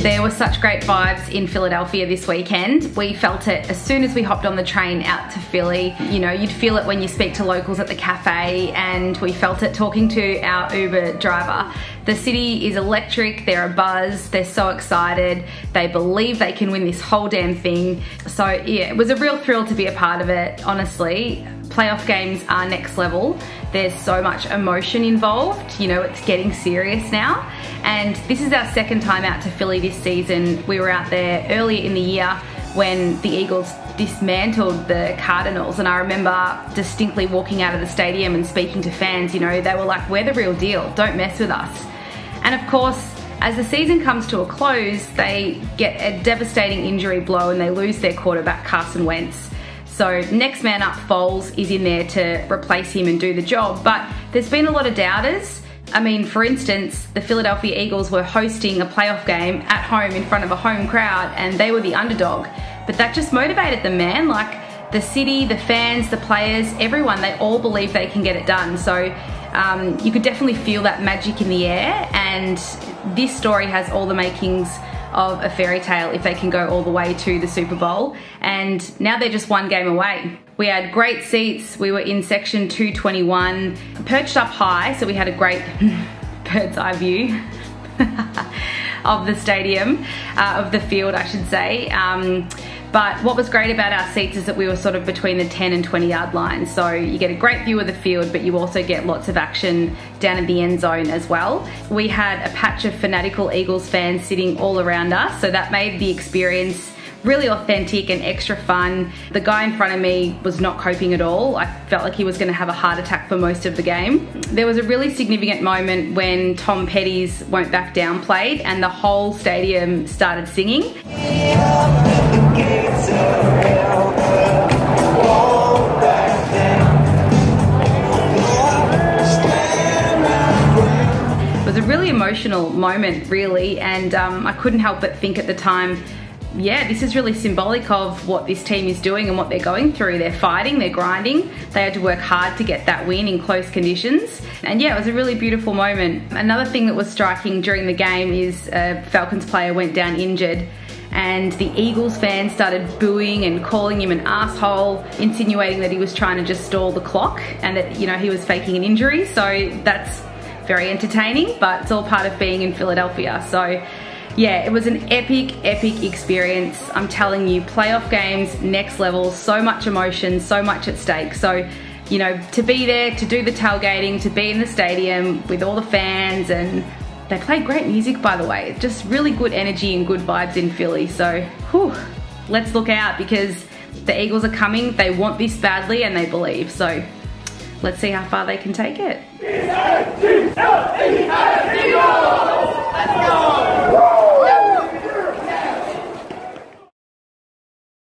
Man, there were such great vibes in Philadelphia this weekend. We felt it as soon as we hopped on the train out to Philly. You know, you'd feel it when you speak to locals at the cafe, and we felt it talking to our Uber driver. The city is electric, they're abuzz, they're so excited, they believe they can win this whole damn thing. So yeah, it was a real thrill to be a part of it, honestly. Playoff games are next level. There's so much emotion involved, you know, it's getting serious now. And this is our second time out to Philly this season. We were out there earlier in the year when the Eagles dismantled the Cardinals, and I remember distinctly walking out of the stadium and speaking to fans. You know, they were like, we're the real deal, don't mess with us. And of course, as the season comes to a close, they get a devastating injury blow and they lose their quarterback, Carson Wentz. So next man up, Faour, is in there to replace him and do the job. But there's been a lot of doubters. I mean, for instance, the Philadelphia Eagles were hosting a playoff game at home in front of a home crowd, and they were the underdog. But that just motivated them, man. Like, the city, the fans, the players, everyone, they all believe they can get it done. So you could definitely feel that magic in the air, and this story has all the makings of a fairy tale if they can go all the way to the Super Bowl. And now they're just one game away. We had great seats. We were in section 221, perched up high, so we had a great bird's eye view of the stadium, of the field, I should say. But what was great about our seats is that we were sort of between the 10 and 20 yard line. So you get a great view of the field, but you also get lots of action down in the end zone as well. We had a patch of fanatical Eagles fans sitting all around us, so that made the experience really authentic and extra fun. The guy in front of me was not coping at all. I felt like he was gonna have a heart attack for most of the game. There was a really significant moment when Tom Petty's Won't Back Down played and the whole stadium started singing. It was a really emotional moment, really, and I couldn't help but think at the time, yeah, this is really symbolic of what this team is doing and what they're going through. They're fighting, they're grinding, they had to work hard to get that win in close conditions. And yeah, it was a really beautiful moment. Another thing that was striking during the game is a Falcons player went down injured, and the Eagles fans started booing and calling him an asshole, insinuating that he was trying to just stall the clock and that, you know, he was faking an injury. So that's very entertaining, but it's all part of being in Philadelphia. So yeah, it was an epic experience. I'm telling you, playoff games, next level, so much emotion, so much at stake. So, you know, to be there, to do the tailgating, to be in the stadium with all the fans, and they played great music, by the way. It's just really good energy and good vibes in Philly. So, whew, let's look out, because the Eagles are coming. They want this badly and they believe. So let's see how far they can take it. Let's go!